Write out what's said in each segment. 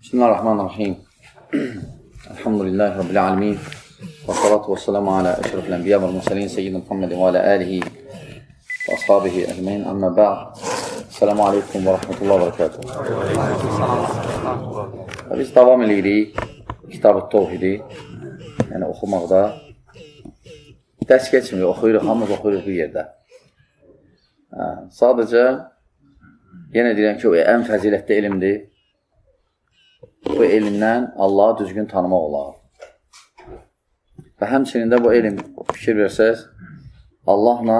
Bismillahirrahmanirrahim. Elhamdülillahi Rabbil alemin. Və salatu və selamu alə əşrafil ənbiya və mürsəlin seyyidin Muhammedin və alə alihi və ashabihi əcməin. Əmmə ba'd. Selamu aleykum və rahmetullahi və bərəkatuhu. Biz davam edirik Kitab-ı Tevhidi, yəni oxumaqda. Dərs keçmiyor, oxuyuruq, hamımız oxuyuruq bir yerdə. Sadəcə, yenə deyirəm ki, o ən fəzilətli elmdir. Bu elmdən Allahı düzgün tanımaq olar. Və həmçinin də bu elm, fikir versəz, Allahla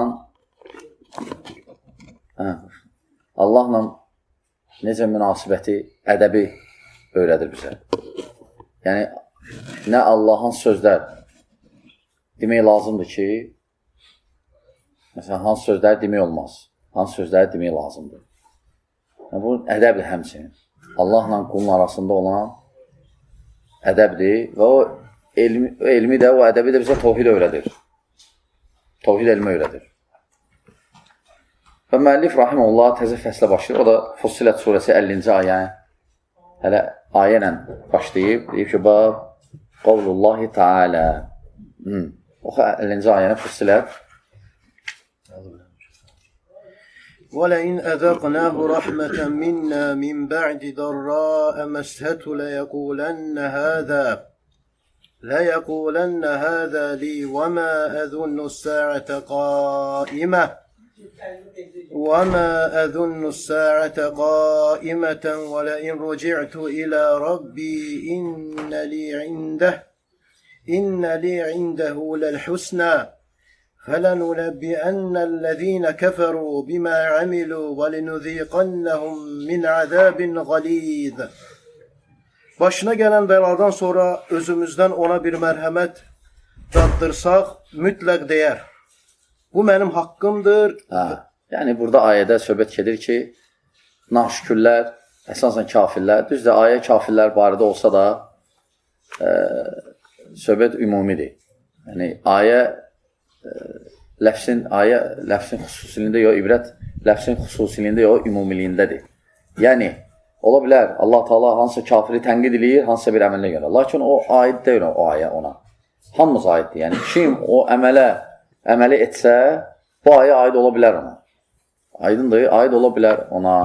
necə münasibəti, ədəbi öyrədir bizə. Yəni, nə Allahın sözlər demək lazımdır ki, məsələn, hansı sözləri demək olmaz, hansı sözləri demək lazımdır. Yəni, bu ədəbdir həmçinin. Allahla qulun arasında olan ədəbdir və o elmi də, o ədəbi də bizə tevhid öyrədir. Tevhid elmi öyrədir. Və müəllif rahimehullah təzə fəslə başlayır. O da Fussilet surəsi 50-ci ayə. Hələ ayə ilə başlayıb. Deyib ki, bab qavlullahi ta'ala. Oxu 50-ci ayəni Fussilet. وَلَئِنْ أَذَقْنَاهُ رَحْمَةً مِنَّا مِنْ بَعْدِ ضَرَّاءَ مَسَّتْهُ لَيَقُولَنَّ هَذَا لِي وَمَا أَظُنُّ السَّاعَةَ قَائِمَةً وَلَئِنْ رُجِعْتُ إِلَى رَبِّي إِنَّ لِي عِنْدَهُ لَلْحُسْنَى فَلَنُنَبِّئَنَّ الَّذِينَ كَفَرُوا بِمَا عَمِلُوا وَلِنُذِيقَنَّهُمْ مِنْ عَذَابٍ غَلِيظٍ. Başına gələn bəladan sonra özümüzdən ona bir mərhəmət daddırsaq, mütləq deyər. Bu mənim haqqımdır. Yəni, burada ayədə söhbət gedir ki, naşükürlər, əsasən kafirlər, düzdür, ayə kafirlər barədə olsa da söhbət ümumidir. Yəni, ayə ləfsin xüsusiliyində yox, ibrət ləfsin xüsusiliyində yox, ümumiliyindədir. Yəni, ola bilər, Allah Teala hansısa kafiri tənqid edir, hansısa bir əmələ görə. Lakin o aid deyil o ayə ona. Hamımız aiddir. Yəni, kim o əməli etsə, bu ayə aid ola bilər ona. Aydındır, aid ola bilər ona.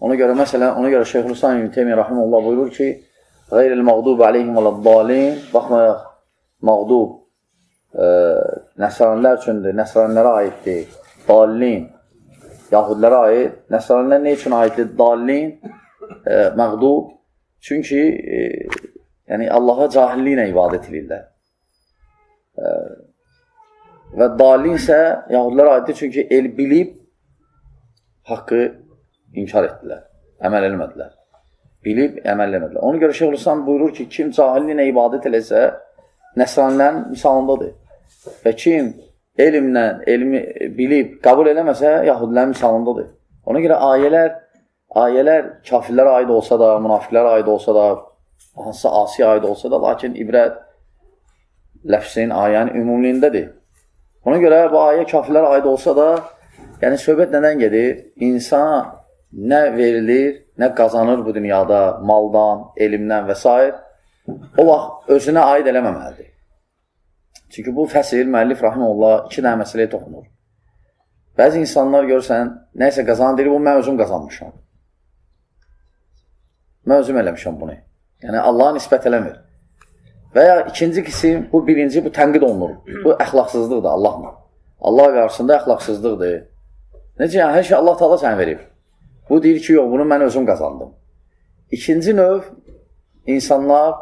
Ona görə, məsələn, Şeyxülislam İbn Teymiyyə rahimehullah buyurur ki, Qeyril məğdubi aleyhim vələd-dalin, baxmayaq, məğdub nəsranilər üçündür, nəsranilərə aiddir, dalin, yahudilərə aid, nəsranilər nə üçün aiddir, dalin, məğdub, çünki yəni Allaha cahilliklə ibadət edirlər. Və dalin isə yahudilərə aiddir, çünki el bilib haqqı inkar etdilər, əməl eləmədilər. Bilib, əməl eləmədilər. Ona görə Şeyxülislam buyurur ki, kim cahilliklə ibadət eləsə, nəsranilərin misalındadır. Və kim elmi bilib, qəbul eləməsə, yahudilərin misalındadır. Ona görə ayələr kafirlərə aid olsa da, münafiqlərə aid olsa da, hansısa asiyə aid olsa da, lakin ibrət ləfsin, ayənin ümumliyindədir. Ona görə bu ayə kafirlərə aid olsa da, yəni söhbət nədən gedir? İnsan nə verilir, nə qazanır bu dünyada, maldan, elmdən və s. O vaxt özünə aid eləməməlidir. Çünki bu fəsil, müəllif rahimehullah iki dənə məsələyə toxunur. Bəzi insanlar görürsən, nəysə qazanır, deyir, bu mən özüm qazanmışam. Mən özüm eləmişəm bunu. Yəni, Allaha nisbət eləmir. Və ya ikinci qisim, bu birinci, bu tənqid olunur. Bu əxlaqsızlıqdır Allahla. Allah qarşısında əxlaqsızlıqdır. Necə, yəni, hər şey Allah Teala sənə verib. Bu deyir ki, yox, bunu mən özüm qazandım. İkinci növ, insanlar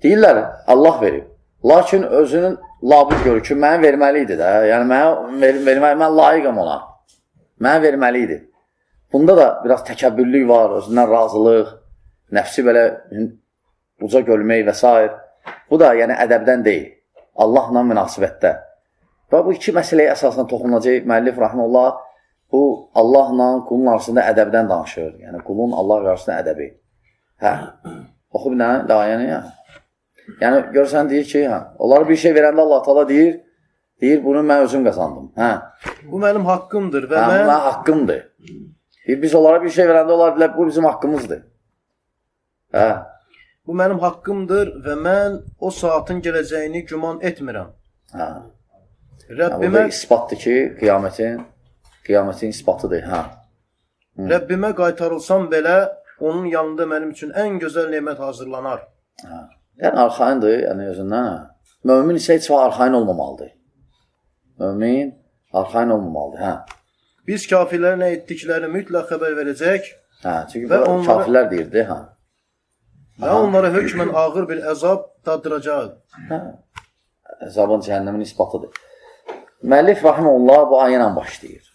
deyirlər, Allah verib. Lakin özünün labid görür ki, mənə verməli idi də. Yəni, mən layiqəm ona. Mənə verməli idi. Bunda da biraz təkəbbürlük var, özündən razılıq, nəfsi belə uca görmək və s. Bu da yəni ədəbdən deyil. Allahla münasibətdə. Və bu iki məsələyə əsasında toxunulacaq müəllif rahimehullah bu Allahla qulun arasında ədəbdən danışır. Yəni, qulun Allah qarşısında ədəbi. Oxu bir dənə ayəni ya. Yəni, görsən deyir ki, onlara bir şey verəndə Allah Teala deyir, bunu mən özüm qazandım. Bu mənim haqqımdır və bu mənim haqqımdır. Biz onlara bir şey verəndə onlar deyilər, bu bizim haqqımızdır. bu mənim haqqımdır və mən o saatın gələcəyini güman etmirəm. Hə. Rəbbimə, Burada isbatdır ki, qiyamətin isbatıdır. Hə. Rəbbimə qaytarılsam belə, onun yanında mənim üçün ən gözəl nemət hazırlanar. Hə. Yəni, arxayındır, yəni özündən. Mömin isə heç vaxt arxayın olmamalıdır. Mömin arxayın olmamalıdır. Hə. Biz kafirlərə nə etdiklərini mütləq xəbər verəcək. Hə, çünki kafirlər deyirdi. Hə. Və onlara hökmən ağır bir əzab daddıracaq. Hə. Əzabın cəhənnəmin isbatıdır. Müəllif rahimehullah bu ayə ilə başlayır.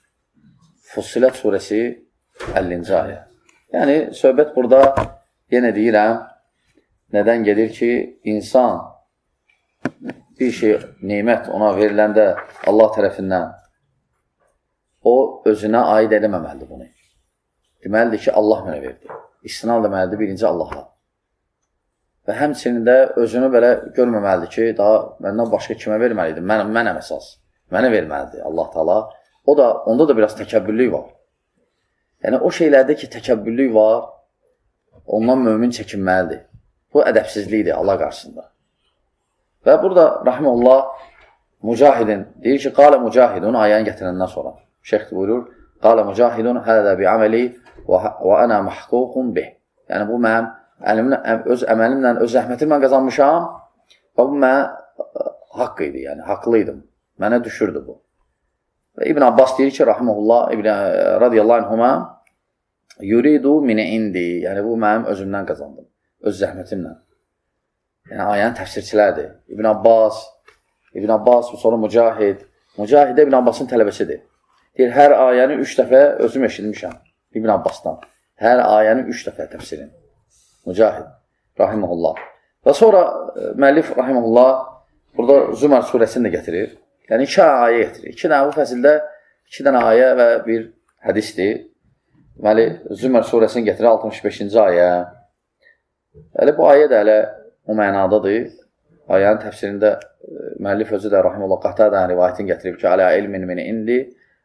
Fussilet surəsi 50-ci ayə. Yəni, söhbət burada yenə deyirəm, nədən gedir ki, insan bir şey, nemət ona veriləndə Allah tərəfindən o özünə aid edəməməlidir bunu. Deməlidir ki, Allah mənə verdi. İstinad deməlidir birinci Allaha. Və həmçinin də özünü belə görməməlidir ki, daha məndən başqa kimə verməliydim? Mənəm əsas. Mənə verməlidir Allah Taala. Onda da biraz təkəbbürlük var. Yəni, o şeylərdə ki, təkəbbürlük var, ondan mömin çəkinməlidir. Bu ədəbsizlikdir Allah qarşısında. Və burada rahimehullah Mücahidin deyir ki, qalə Mücahidun ayəni gətirəndən sonra. Şeyx buyurur, qalə Mücahidun hədə bi əməli və ənə mahququn bih. Yəni, bu mənim öz əməlimlə, öz zəhmətimlə qazanmışam və bu mənə haqq idi, yəni haqlıydım. Mənə düşürdü bu. Və İbn Abbas deyir ki, rahimehullah, radiyallahu anhuma, yuridu mini indi, yəni bu mənim özümdən qazandım, öz zəhmətimlə. Yəni ayənin təfsirçilərdir. İbn Abbas, sonra Mücahid. Mücahid İbn Abbasın tələbəsidir. Deyir, hər ayəni 3 dəfə özüm eşitmişəm İbn Abbasdan. Hər ayəni 3 dəfə təfsirin. Mücahid, rahimehullah. Və sonra müəllif rahimehullah burada Zümər surəsini də gətirir. Yəni 2 ayə gətirir. 2 dənə bu fəsildə 2 dənə ayə və bir hədisdir. Deməli, Zümər surəsini gətirir 65-ci ayə. Hələ bu ayə də hələ o mənadadır. Ayənin təfsirində müəllif özü də rahimehullah Qatadən rivayətini gətirib ki, alə ilmin min indi,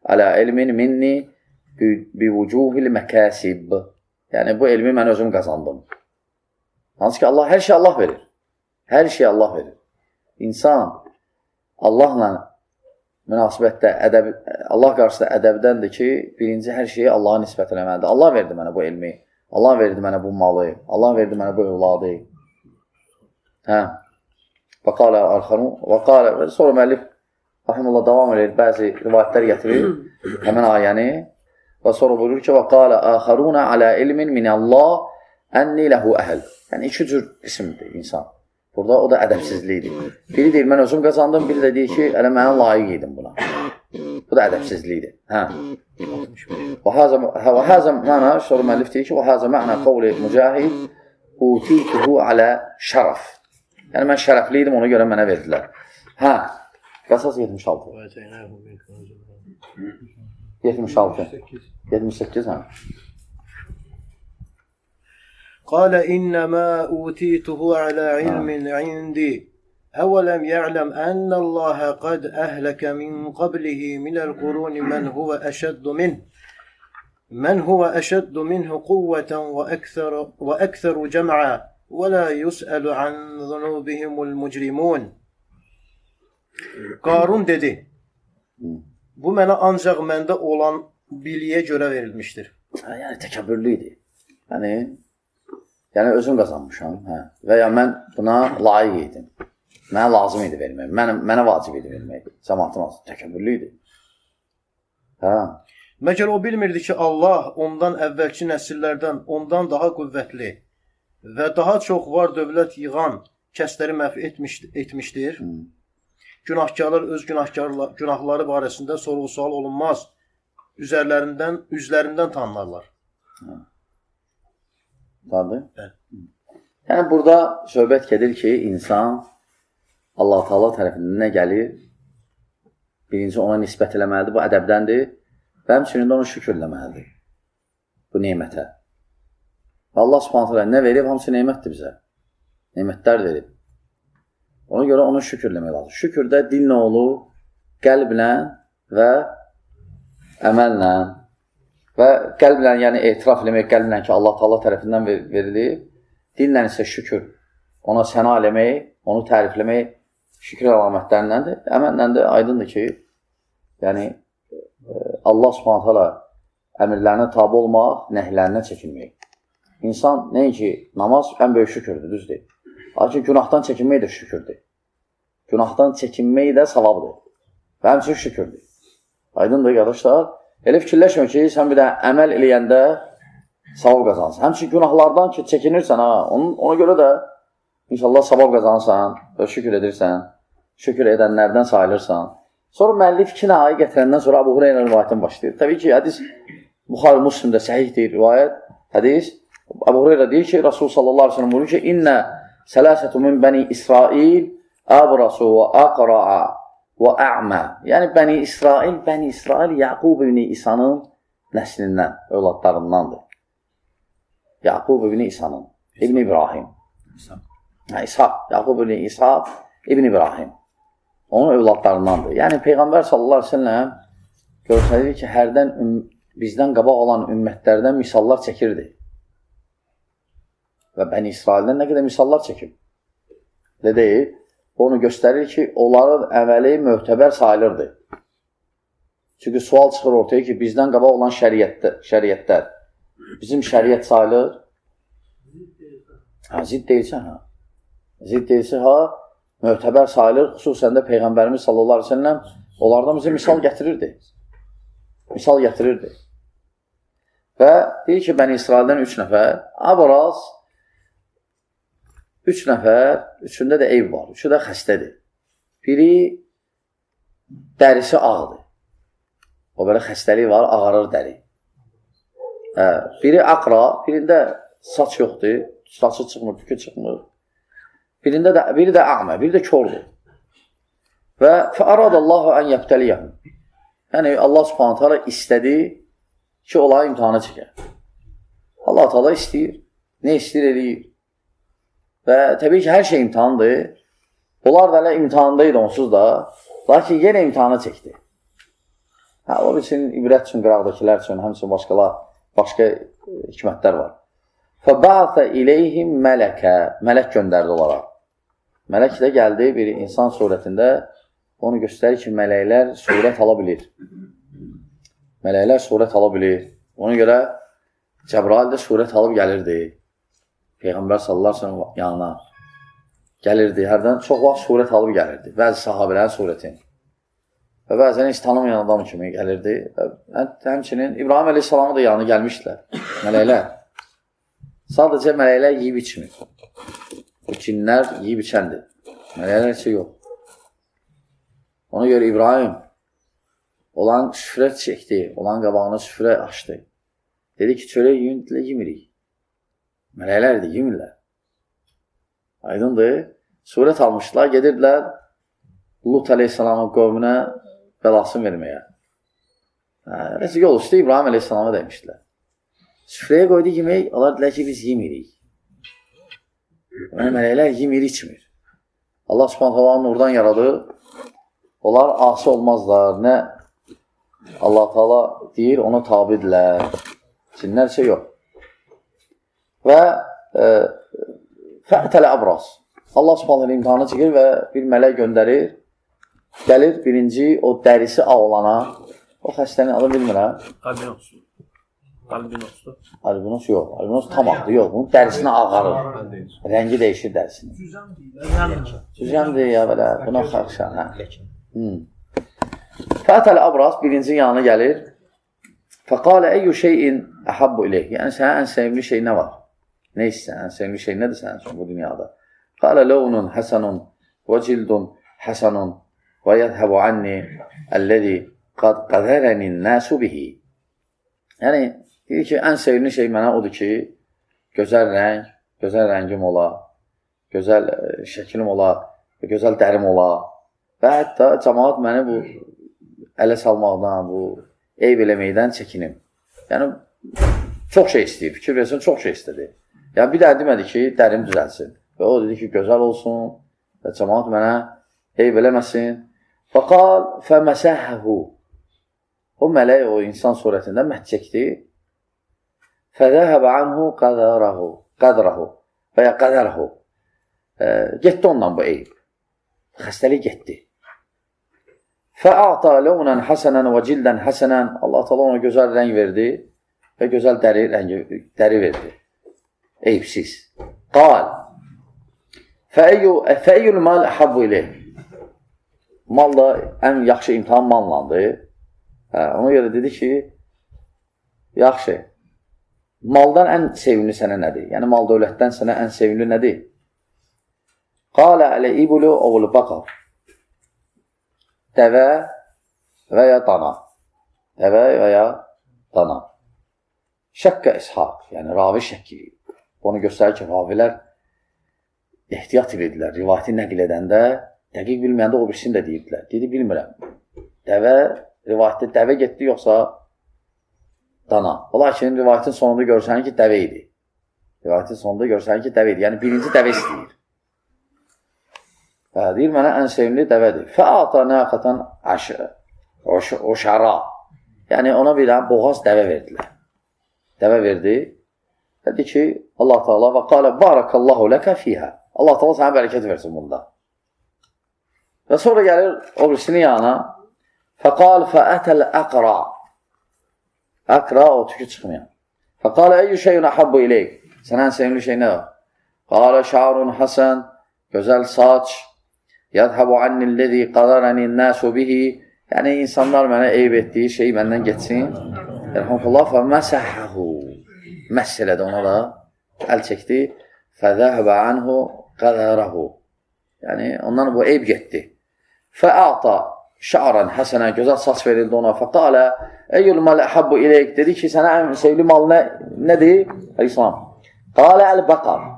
alə ilmin minni bi vucuhil məkasib. Yəni, bu elmi mən özüm qazandım. Hansı ki, hər şey Allah verir. Hər şey Allah verir. İnsan Allahla münasibətdə, Allah qarşısında ədəbdəndir ki, birinci hər şeyi Allaha nisbət eləməlidir. Allah verdi mənə bu elmi, Allah verdi mənə bu malı, Allah verdi mənə bu övladı. Hə. Və qalə arxanu, və qalə, sonra müəllif rahimehullah davam edir, bəzi rivayətlər gətirir, həmin ayəni. Və sonra buyurur ki, və qalə əxərunə alə ilmin minəllah ənni ləhu əhəl. Yəni, 2 cür qismdir insan. Burada o da ədəbsizlikdir. Biri deyir, mən özüm qazandım, biri də deyir ki, elə mənə layiq idim buna. Bu da ədəbsizlikdir. Hə. Və həzə məna, sonra müəllif deyir ki, və həzə məna qavli mücahid utituhu alə şərəf. Yəni, mən şərəfli idim, ona görə mənə verdilər. Hə. Qasas 76. 76. 78, hə. قال إنما أوتيته على علم عندي أولم يعلم أن الله قد أهلك من قبله من القرون من هو أشد منه قوة وأكثر جمعا ولا يسأل عن ذنوبهم المجرمون. Qarun dedi, bu mənə ancaq məndə olan biliyə görə verilmişdir. Yəni təkəbbürlü idi. Yəni özüm qazanmışam. Və ya mən buna layiq idim. Mənə lazım idi vermək. Mənə vacib idi vermək. Cəmaatın təkəbbürlü idi. Məgər o bilmirdi ki, Allah ondan əvvəlki nəsillərdən ondan daha qüvvətli və daha çox var dövlət yığan kəsləri məhv etmişdir. Günahkarlar öz günahları barəsində sorğu-sual olunmaz. Üzlərindən tanınarlar. Tabii. Yəni burada söhbət gedir ki, insan Allah Taala tərəfindən nə gəlir? Birinci ona nisbət eləməlidir, bu ədəbdəndir. Və həmçinin də onu şükür eləməlidir. Bu nemətə. Allah Subhanahu taala nə verib? Hamısı nemətdir bizə. Nemətlər verib. Ona görə onu şükür eləmək lazım. Şükür də dillə olur, qəlblə və əməllə. Və qəlblə, yəni etiraf eləmək qəlblə ki, Allah Taala tərəfindən verilir. Dillə isə şükür ona səna eləmək, onu tərifləmək şükür əlamətlərindəndir. Əməllə də aydındır ki, yəni Allah Subhanahu taala əmrlərinə tabe olmaq, nəhlərinə çəkinmək. İnsan nəinki namaz ən böyük şükürdür, düzdür. Lakin günahdan çəkinmək də şükürdür. Günahdan çəkinmək də savabdır. Və həmçinin şükürdür. Aydındır, qardaşlar. Elə fikirləşmə ki, sən bir də əməl eləyəndə savab qazansın. Həmçinin günahlardan ki, çəkinirsən, ona görə də inşallah savab qazanırsan və şükür edirsən, şükür edənlərdən sayılırsan. Sonra müəllif iki nəhayı gətirəndən sonra Əbu Hüreyrə rivayətdən başlayır. Təbii ki, hədis Buxari Müslimdə səhihdir rivayət, hədis. Əbu Hüreyrə deyir ki, Rasul sallallahu aleyhi ve sellem buyurur ki, İnnə sələsətü min bəni İsrail əbrasu və əqra'a və ə'mə. Yəni, Bəni İsrail Yaqub ibn İsa'nın nəslindən, övladlarındandır. Yaqub ibn İsa'nın, İbn İbrahim. İshaq, Yaqub ibn İsa, İbn İbrahim. Onun övladlarındandır. Yəni, Peyğəmbər sallallahu aleyhi ve sellem görsədir ki, hərdən bizdən qabaq olan ümmətlərdən misallar çəkirdi. Və Bəni İsraildən nə qədər misallar çəkib. Nə deyil? Onu göstərir ki, onların əməli möhtəbər sayılırdı. Çünki sual çıxır ortaya ki, bizdən qabaq olan şəriətlər bizim şəriət sayılır. Zidd deyilsə, Zidd deyilsə, möhtəbər sayılır. Xüsusən də Peyğəmbərimiz sallallahu aleyhi ve sellem onlardan bizə misal gətirirdi. Misal gətirirdi. Və deyir ki, Bəni İsraildən 3 nəfər, Abraz 3 nəfər, üçündə də eyb var, üçü də xəstədir. Biri dərisi ağdır. O belə xəstəlik var, ağarır dəri. Biri aqra, birində saç yoxdur, saçı çıxmır, tükü çıxmır. Biri də a'mə, biri də kördur. Və fəaradallahu ən yəbtəliyəhəm. Yəni, Allah subhanət hala istədi ki, onları imtihana çəkər. Allah Teala istəyir, nə istəyir eləyir. Və təbii ki, hər şey imtihandır. Onlar da elə imtihandaydı onsuz da. Lakin yenə imtihana çəkdi. O üçün ibrət üçün, qıraqdakilər üçün, həmçinin başqa hikmətlər var. فَبَعْثَ إِلَيْهِمْ مَلَكَ Mələk göndərdi onlara. Mələk də gəldi bir insan surətində. Onu göstərir ki, mələklər surət ala bilir. Mələklər surət ala bilir. Ona görə Cəbrail də surət alıb gəlirdi. Peyğəmbər sallallahu aleyhi ve sellem yanına gəlirdi. Hərdən çox vaxt surət alıb gəlirdi. Bəzi sahabələrin surətin. Və bəzən heç tanımayan adam kimi gəlirdi. Həmçinin İbrahim əleyhissalamı da yanına gəlmişdilər. Mələklər. Sadəcə mələklər yiyib içmir. O cinlər yiyib içəndir. Mələklər isə yox. Ona görə İbrahim olan süfrə çəkdi. Olan qabağına süfrə açdı. Dedi ki, çörək yemirik. Mələklər də yemirlər. Aydındır. Surət almışlar, gedirdilər Lut əleyhissalamın qövmünə bəlasını verməyə. Nəsə yol üstü İbrahim əleyhissalama demişdilər. Süfrəyə qoydu yemək, onlar dedilər ki, biz yemirik. Yəni, mələklər yemir, içmir. Allah subhanət nurdan yaradı. Onlar asi olmazlar. Nə Allah Teala deyir, ona tabidirlər. Cinlər isə yox. Və fə'tələ əbras. Allah subhanət imtihanı çəkir və bir mələk göndərir. Gəlir birinci o dərisi ağ olana. O xəstənin adı bilmirəm. Albinos yox. Albinos tam ağdır. Yox, bunun dərisinə ağarır. Rəngi dəyişir dərisini. Süzəmdir ya belə. Buna xarşan. Fə'tələ əbras birinci yanına gəlir. Fəqalə əyyü şeyin əhabbu iləyh. Yəni, sənə ən sevimli şey nə var? Nə istəyən? Ən sevimli şey nədir sənin üçün bu dünyada? Qalə ləvnun həsənun və cildun həsənun və yədhəbu anni əlləzi qad qədərənin nəsu bihi. Yəni, deyir ki, ən sevimli şey mənə odur ki, gözəl rəngim ola, gözəl şəklim ola, gözəl dərim ola və hətta cəmaat məni bu ələ salmaqdan, bu eyb eləməkdən çəkinim. Yəni, çox şey istəyir, fikir versin, çox şey istədi. Yəni, bir də demədi ki, dərim düzəlsin. Və o dedi ki, gözəl olsun və cəmaat mənə eyb eləməsin. Fəqal fəməsəhəhu. O mələk o insan surətində məhd çəkdi. Fədəhəbə anhu qədərahu və ya qədərhu. Getdi ondan bu eyb. Xəstəlik getdi. Fə'ata ləvnən həsənən və cildən həsənən. Allah Teala ona gözəl rəng verdi və gözəl dəri verdi. Eyibsiz. Qal. Fəeyyül mal əhabbu iləyh. Mal da ən yaxşı imtihan mallandı. Ona görə dedi ki, yaxşı, maldan ən sevimli sənə nədir? Yəni, mal dövlətdən sənə ən sevimli nədir? Qalə ələ-ibulu oğlu baqar. Dəvə və ya dana. Dəvə və ya dana. Şəqqə ishaq, yəni ravi şəkki. Bunu göstərir ki, ravilər ehtiyat edirdilər. Rivayəti nəql edəndə, dəqiq bilməyəndə o birisini də deyirdilər. Dedi, bilmirəm. Dəvə, rivayətdə dəvə getdi, yoxsa dana. Lakin rivayətin sonunda görürsən ki, dəvə idi. Rivayətin sonunda görürsən ki, dəvə idi. Yəni, birinci dəvə istəyir. Deyir, mənə ən sevimli dəvədir. Fəata nəqatan oşara. Yəni, ona bir dənə boğaz dəvə verdilər. Dəvə verdi. Dedi ki, Allah Teala və qalə barakallahu ləkə fiyhə. Allah Teala sənə bərəkət versin bunda. Və sonra gəlir o birisinin yanına. Fəqal fəətəl əqra. Əqra o tükü çıxmayan. Fəqalə əyyü şeyun əhabbu iləyk. Sənə ən sevimli şey nə var? Qalə şa'run həsən. Gözəl saç. Yədhəbu annilləzi qadarəni nəsu bihi. Yəni, insanlar mənə eyb etdiyi şey məndən geçsin. Elhamdülillah fəməsəhəhu. Məhs elədi ona da. Əl çəkdi. Fəzəhəbə anhu qədərəhu. Yəni, ondan bu eyb getdi. Fəəta şa'ran həsənə. Gözəl saç verildi ona. Fəqalə əyyül mal əhabbu iləyk. Dedi ki, sənə ən sevimli mal nədir? Aleyhisselam. Qalə əl-bəqar.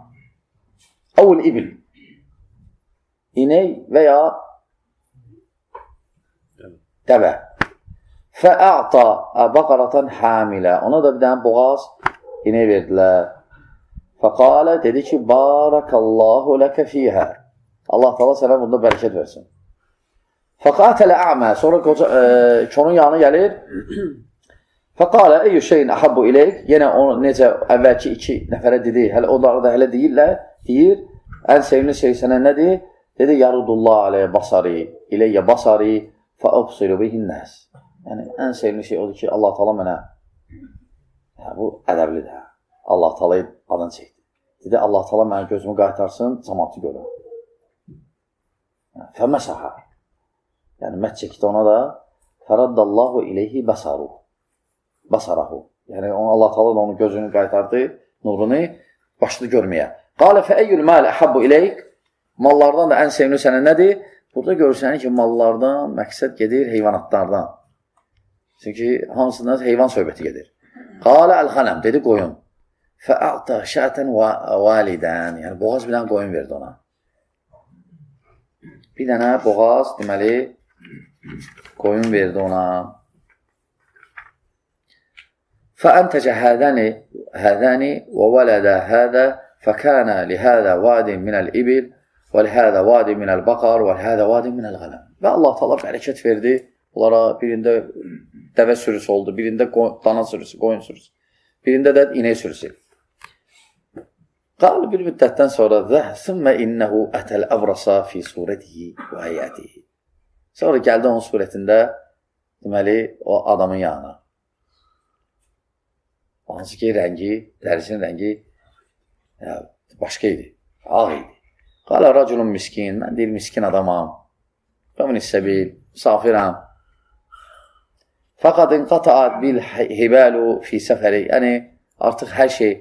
Əvul ibil. İnək və ya dəvə. Fəəta bəqaratan hamilə. Ona da bir dənə boğaz inək verdilər. Fəqalə dedi ki, barakallahu ləkə fiyhə. Allah Teala sənə bunda bərəkət versin. Fəqatələ ə'mə. Sonra konun yanına gəlir. Fəqalə eyyü şeyin əhabbu iləyk. Yenə onu necə əvvəlki iki nəfərə dedi. Onları da hələ deyirlər. Deyir, ən sevimli şey sənə nədir? Dedi, yarudullah aleyyə basari, iləyyə basari, fəubsiru bihinnəs. Yəni, ən sevimli şey odur ki, Allah Teala mənə, bu ədəblidir. Allah Teala adını çəkdi. Dedi, Allah Teala mənə gözümü qaytarsın, cəmatı görür. Fəməsəhə. Yəni, mət çəkdi ona da, fəraddallahu iləyhi basarahu. Yəni, Allah Teala da onun gözünü qaytardı, nurunu başladı görməyə. Qalə fəəyyül məl əhabbu iləyk. Mallardan da ən sevimli sənə nədir? Burada görürsən ki, mallardan məqsəd gedir heyvanatlardan. Çünki hamısından heyvan söhbəti gedir. Qalə əl-xənəm, dedi qoyun. Fəəqtə şətən validən. Yəni, boğaz bilən qoyun verdi ona. Bir dənə boğaz, deməli, qoyun verdi ona. Fəəntəcə hədəni və vələdə hədə fəkənə lihədə vadin minəl ibil və lihədə vadin minəl baqar və lihədə vadin minəl qələm. Və Allah Teala bərəkət verdi. Onlara birində dəvə sürüsü oldu, birində dana sürüsü, qoyun sürüsü, birində də inək sürüsü. Qal bir müddətdən sonra zəhsümmə innəhu ətəl əvrasa fi surətihi və həyətihi. Sonra gəldi onun surətində, deməli, o adamın yanına. Hansı ki, rəngi, dərisinin rəngi başqa idi, ağ idi. Qalə raculun miskin, mən deyil miskin adamam. Qəmin istəbil, misafirəm. Fəqad inqataat bil hibəlu fi səfəri. Yəni, artıq hər şey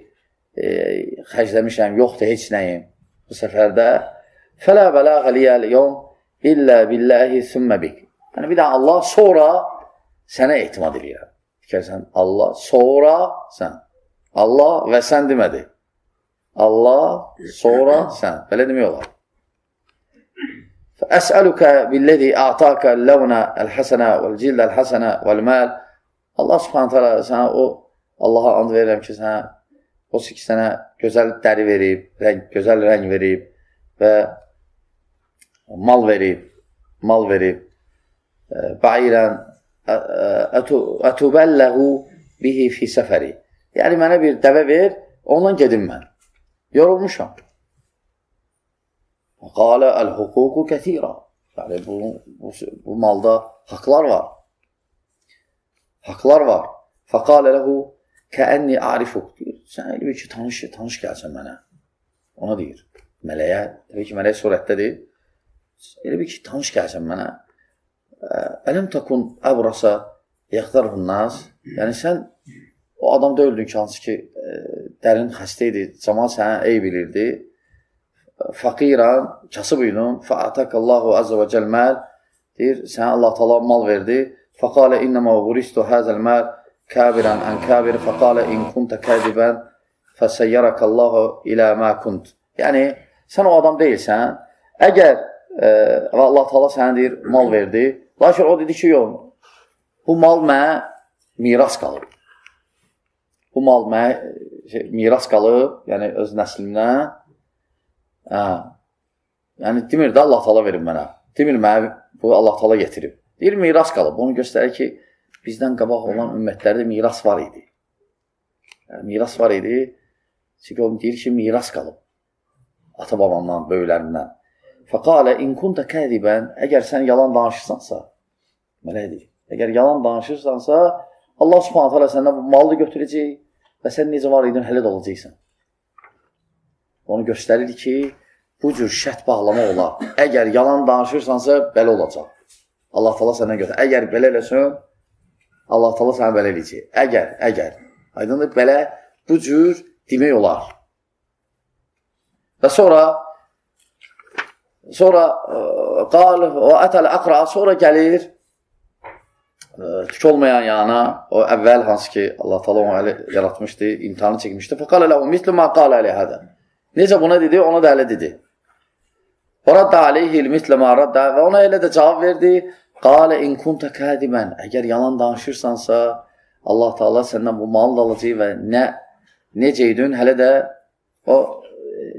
xərcləmişəm, yoxdur heç nəyim bu səfərdə. Fələ bələğə liyəl yom illə billəhi sümmə bik. Yəni, bir də Allah sonra sənə etimad edirəm. Fikərsən, Allah sonra sən. Allah və sən demədi. Allah, sonra sən. Belə demək olar. Əsəlükə billəzi a'taqə ləvnə əl-həsənə vəl-cildə əl-həsənə vəl-məl. Allah subhanətə alə sənə o, Allaha and verirəm ki, sənə gözəl dəri verib, gözəl rəng verib və mal verib. Bəirən ətubəlləhu bihi fi səfəri. Yəni, mənə bir dəvə ver, ondan gedim mən. Yorulmuşam. Qalə əl-huququ kəthira. Yəni, bu malda haqlar var. Haqlar var. Fəqalə ləhu kəənni a'rifuq. Deyir, sən elə bir ki, tanış gəlsən mənə. Ona deyir. Mələyə, təbii ki, mələk surətdədir. Elə bir ki, tanış gəlsən mənə. Ələm takun əbrasa yaxtarhun nas. Yəni, sən o adam deyildin ki, hansı ki, dərin xəstə idi, cəmal sənə ey bilirdi. Faqiran, kasıb idin. Fəatakallahu azza və cəlməl. Deyir, sənə Allah Taala mal verdi. Fəqalə innəmə vuristu həzəl məl kəbirən ən kəbir. Fəqalə in kunta kədibən fəsəyyərəkallahu ilə mə kunt. Yəni, sən o adam deyilsən. Əgər Allah Taala sənə deyir, mal verdi. Lakin o dedi ki, yox, bu mal mənə miras qalıb. Bu mal mənə miras qalıb, yəni öz nəslimdən. Yəni, demir də Allah Taala verir mənə. Demir mənə bu Allah Taala getirib. Deyir, miras qalıb. Onu göstərir ki, bizdən qabaq olan ümmətlərdə miras var idi. Yəni, miras var idi. Çünki o deyir ki, miras qalıb. Ata-babamdan, böyüklərindən. Fəqalə in kunta kədibən, əgər sən yalan danışırsansa, mələk deyir, əgər yalan danışırsansa, Allah subhanət hələ səndən bu malı götürəcək və sən necə var idin, hələ də olacaqsan. Onu göstərir ki, bu cür şərt bağlama olar. Əgər yalan danışırsansa, belə olacaq. Allah Taala səndən götürür. Əgər belə eləsən, Allah Taala sənə belə eləyəcək. Əgər. Aydındır, belə bu cür demək olar. Və sonra qal və ətəl əqra, sonra gəlir tük olmayan yana, o əvvəl hansı ki Allah Taala onu yaratmışdı, imtihanı çəkmişdi. Fəqalə ləhu mislu ma qalə əleyhədə. Necə buna dedi, ona da elə dedi. Və raddə aleyhil mislə ma raddə və ona elə də cavab verdi. Qalə in kunta kədibən. Əgər yalan danışırsansa, Allah Taala səndən bu malı da alacaq və necə idin, hələ də o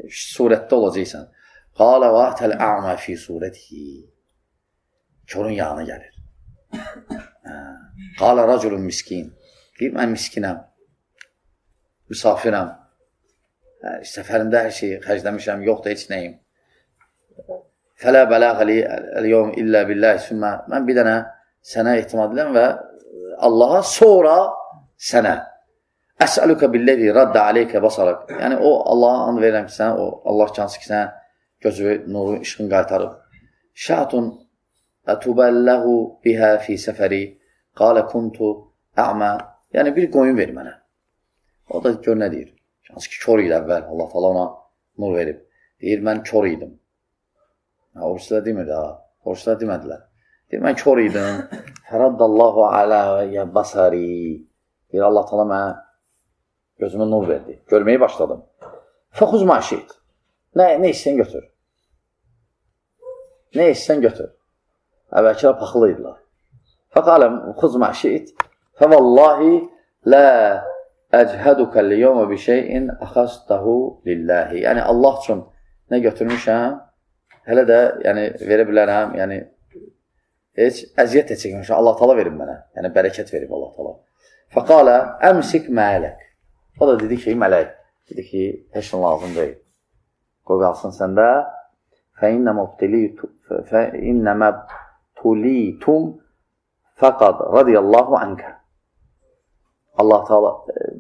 surətdə olacaqsan. Qalə və ətəl ə'mə fi surətihi. Körün yanına gəlir. Qalə rəculun miskin. Deyir, mən miskinəm. Misafirəm. Səfərimdə hər şeyi xərcləmişəm, yoxdur heç nəyim. Fələ bələğəli əl-yevm illə billəh sümmə. Mən bir dənə sənə ehtimad edirəm və Allaha sonra sənə. Əsəlükə billəzi raddə aleykə basaraq. Yəni, o Allaha and verirəm ki, sənə, o Allah cansı ki, sənə gözü, nuru, işqin qaytarıb. Şəatun ətubəlləhu bihə fi səfəri. Qalə kuntu ə'mə. Yəni, bir qoyun ver mənə. O da gör nə deyir. Hansı ki, kör idi əvvəl. Allah Taala ona nur verib. Deyir, mən kör idim. Oruçlar demirdi, oruçlar demədilər. Deyir, mən kör idim. Fəraddallahu alə basari. Deyir, Allah Taala mənə gözümə nur verdi. Görməyi başladım. Fəxuz maşid. Nə istəyən götür. Nə istəyən götür. Əvvəlkilər paxılı idilər. Fəqaləm xuz maşid. Fəvallahi lə əchədukə liyomə bi şeyin əxəstəhu lilləhi. Yəni, Allah üçün nə götürmüşəm, hələ də verə bilərəm, heç əziyyət çəkmişəm. Allah Taala verib mənə, bərəkət verib Allah Taala. Fəqalə əmsik mələk. O da dedi ki, mələk, dedi ki, heç nə lazım deyil. Qoy qalsın səndə. Fəinnəmə tulitum fəqad radiyallahu ənkə. Allah Taala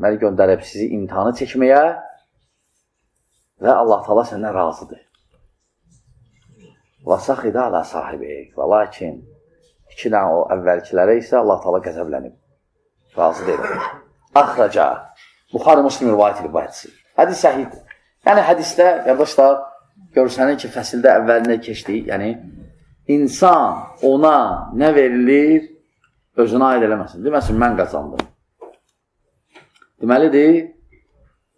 məni göndərib sizi imtihanı çəkməyə və Allah Taala səndən razıdır. Və saxidə alə sahibik. Və lakin iki dənə o əvvəlkilərə isə Allah Taala qəzəblənib. Razı deyil. Axraca. Buxari Müslim rivayət edib bu hədisi. Hədis səhihdir. Yəni hədisdə, qardaşlar, görürsənir ki, fəsildə əvvəlində keçdik. Yəni, insan ona nə verilir, özünə aid eləməsin. Deməsin, mən qazandım. Deməlidir,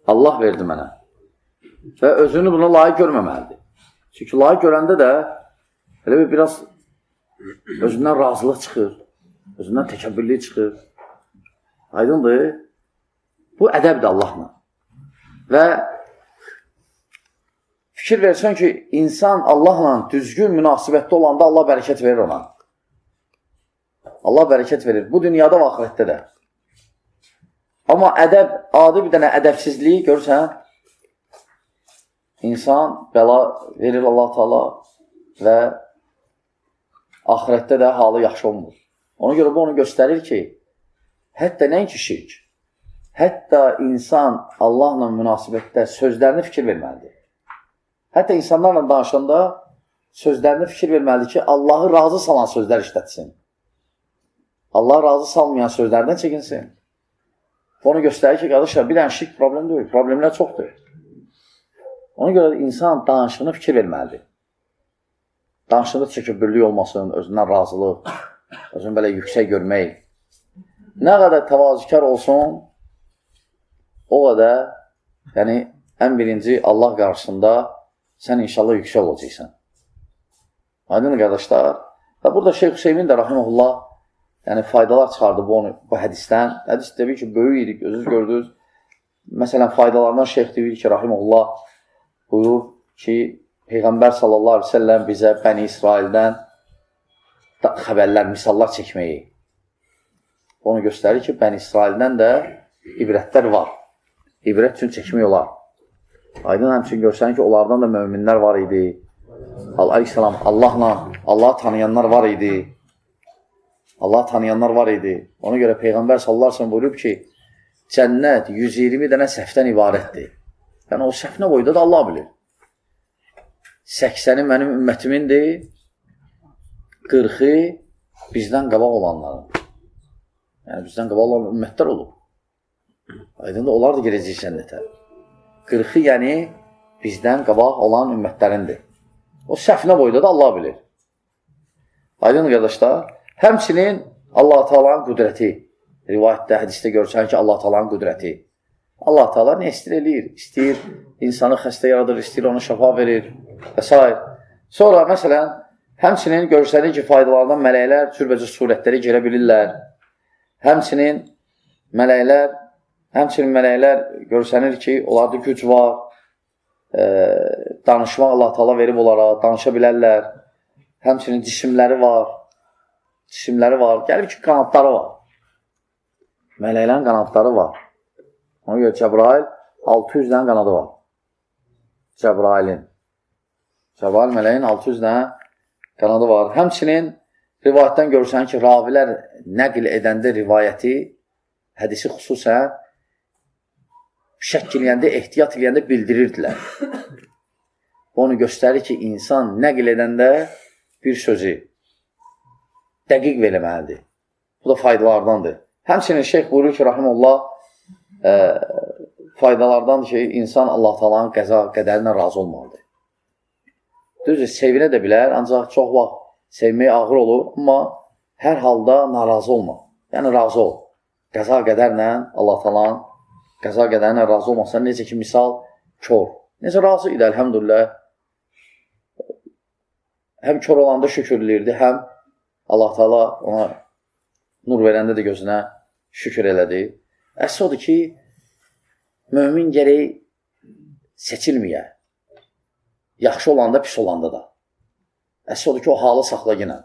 Allah verdi mənə. Və özünü buna layiq görməməlidir. Çünki layiq görəndə də elə bir biraz özündən razılıq çıxır, özündən təkəbbürlük çıxır. Aydındır. Bu ədəbdir Allahla. Və fikir versən ki, insan Allahla düzgün münasibətdə olanda Allah bərəkət verir ona. Allah bərəkət verir. Bu dünyada və axirətdə də. Amma ədəb, adi bir dənə ədəbsizliyi görürsən, insan bəla verir Allah Taala və axirətdə də halı yaxşı olmur. Ona görə bu onu göstərir ki, hətta nəinki şirk, hətta insan Allahla münasibətdə sözlərini fikir verməlidir. Hətta insanlarla danışanda sözlərini fikir verməlidir ki, Allahı razı salan sözlər işlətsin. Allah razı salmayan sözlərdən çəkinsin. Onu göstərir ki, qardaşlar, bir dənə şirk problem deyil, problemlər çoxdur. Ona görə insan danışığını fikir verməlidir. Danışığında təkəbbürlük olmasın, özündən razılıq, özünü belə yüksək görmək. Nə qədər təvazükar olsun, o qədər, yəni, ən birinci Allah qarşısında sən inşallah yüksək olacaqsan. Aydın qardaşlar. Və burada Şeyx Hüseymin də rahimehullah, yəni faydalar çıxardı bu hədisdən. Hədis təbii ki, böyük idi, gözünüz gördünüz. Məsələn, faydalarından Şeyx deyir ki, rahimehullah buyurur ki, Peyğəmbər sallallahu aleyhi ve sellem bizə Bəni İsraildən xəbərlər, misallar çəkməyi. Onu göstərir ki, Bəni İsraildən də ibrətlər var. İbrət üçün çəkmək olar. Aydın həmçin görsənir ki, onlardan da möminlər var idi. Aleyhisselam, Allah'ı tanıyanlar var idi. Allah tanıyanlar var idi. Ona görə Peyğəmbər sallallahu aleyhi ve sellem buyurub ki, cənnət 120 dənə səhvdən ibarətdir. Yəni o səhv nə boyda da Allah bilir. 80'i mənim ümmetimindir, 40'ı bizdən qabaq olanların. Yəni bizdən qabaq olan ümmətlər olur. Aydın da onlar da girəcək cənnətə. 40'ı yəni bizdən qabaq olan ümmətlərindir. O səhv nə boyda da Allah bilir. Aydın qardaşlar, həmçinin Allah Taala'nın qüdrəti. Rivayətdə, hədisdə görürsən ki, Allah Taala'nın qüdrəti. Allah Taala nə istəyir eləyir? İstəyir insanı xəstə yaradır, istəyir ona şəfa verir və s. Sonra, məsələn, həmçinin görsənir ki, faydalardan mələklər cürbəcə surətləri girə bilirlər. Həmçinin mələklər görsənir ki, onlarda güc var, danışmaq Allah Taala verib onlara, danışa bilərlər. Həmçinin cisimləri var. Gəlib ki, qanadları var. Mələklərin qanadları var. Ona görə Cəbrail 600 dənə qanadı var. Cəbrail mələyin 600 dənə qanadı var. Həmçinin rivayətdən görürsən ki, ravilər nəql edəndə rivayəti, hədisi xüsusən şəkk eləyəndə, ehtiyat eləyəndə bildirirdilər. Onu göstərir ki, insan nəql edəndə bir sözü dəqiq verməlidir. Bu da faydalardandır. Həmçinin şeyx buyurur ki, rahimullah, faydalardan ki, insan Allah Taala'nın qəza qədərindən razı olmalıdır. Düzdür, sevinə də bilər, ancaq çox vaxt sevmək ağır olur, amma hər halda narazı olma. Yəni, razı ol. Qəza qədərlə, Allah Taala'nın qəza qədərindən razı olmasa, necə ki, misal, kör. Necə razı idi, əlhəmdülillah. Həm kör olanda şükürləyirdi, həm Allah Taala ona nur verəndə də gözünə şükür elədi. Əsas odur ki, mömin gərək seçilməyə. Yaxşı olanda, pis olanda da. Əsas odur ki, o halı saxla yenə.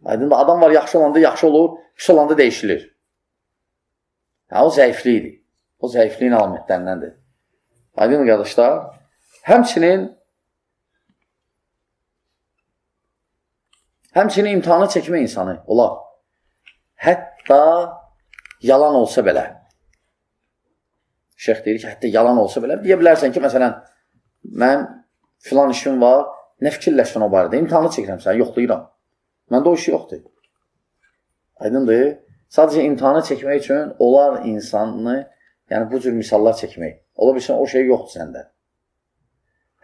Aydın da adam var, yaxşı olanda yaxşı olur, pis olanda dəyişilir. O zəiflikdir. O zəifliyin alamətlərindəndir. Aydın qardaşlar, həmçinin imtihana çəkmə insanı olar. Hətta yalan olsa belə. Şeyx deyir ki, hətta yalan olsa belə. Deyə bilərsən ki, məsələn, mən filan işim var, nə fikirləşsən o barədə? İmtihanı çəkirəm sən, yoxlayıram. Məndə o işi yoxdur. Aydındır. Sadəcə imtihanı çəkmək üçün olar insanı, yəni bu cür misallar çəkmək. Ola bilsin, o şey yoxdur səndə.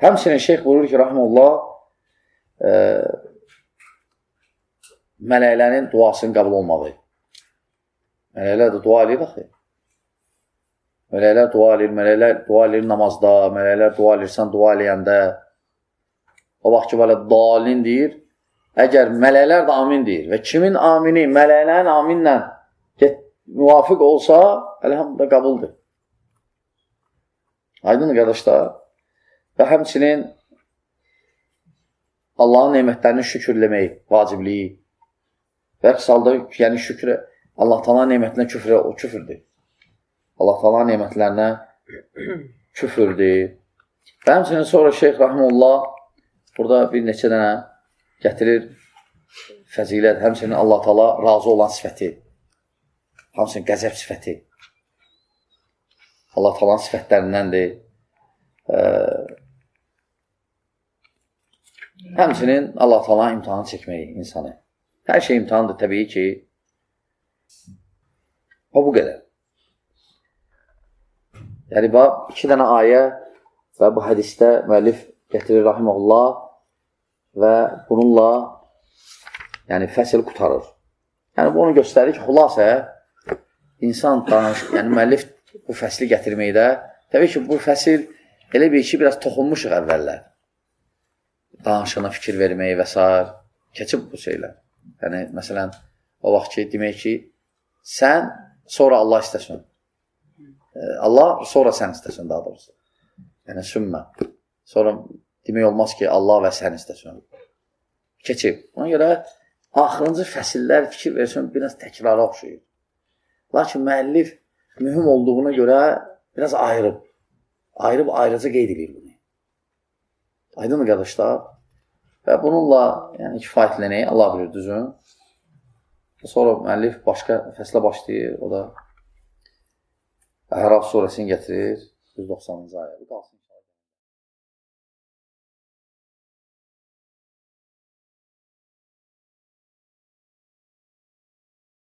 Həmçinin şeyx buyurur ki, rahimullah, mələklərin duasının qəbul olmalı. Mələklər də dua edir axı. Mələklər dua edir namazda, mələklər dua edirsən dua eləyəndə. O vaxt ki, belə dalin deyir, əgər mələklər də amin deyir və kimin amini mələklərin aminlə müvafiq olsa, əlhamdülillah qəbuldur. Aydın qardaşlar. Və həmçinin Allahın nemətlərini şükürləmək vacibliyi. Və əks halda, yəni şükür, Allah Taala'nın nemətlərinə küfrdür. Allah Taala'nın nemətlərinə küfrdür. Və həmçinin sonra Şeyx Rahimullah burada bir neçə dənə gətirir fəzilət, həmçinin Allah Taala razı olan sifəti, həmçinin qəzəb sifəti. Allah Taala'nın sifətlərindəndir. Həmçinin Allah Taala imtahan çəkməyi insanı. Hər şey imtahandır təbii ki. O bu qədər. Yəni, iki dənə ayə və bu hədisdə müəllif gətirir rahimehullah və bununla yəni fəsil qurtarır. Yəni, bu onu göstərir ki, xülasə insan yəni müəllif bu fəsli gətirməkdə, təbii ki, bu fəsil elə bir ki, biraz toxunmuşuq əvvəllər. Danışığına fikir vermək və s. keçib bu şeylər. Yəni, məsələn, o vaxt ki, demək ki, sən sonra Allah istəsin. Allah sonra sən istəsin, daha doğrusu. Yəni, sümmə. Sonra demək olmaz ki, Allah və sən istəsin. Keçib. Ona görə axırıncı fəsillər fikir versin, biraz təkrara oxşuyur. Lakin müəllif mühüm olduğuna görə biraz ayırıb. Ayrıca qeyd edir bunu. Aydın mı, qardaşlar? Və bununla yəni, kifayətlənək, Allah bilir, düzün. Sonra müəllif başqa fəslə başlayır. O da Ərəf surəsini gətirir. 190-cı ayə. Bu qalsın.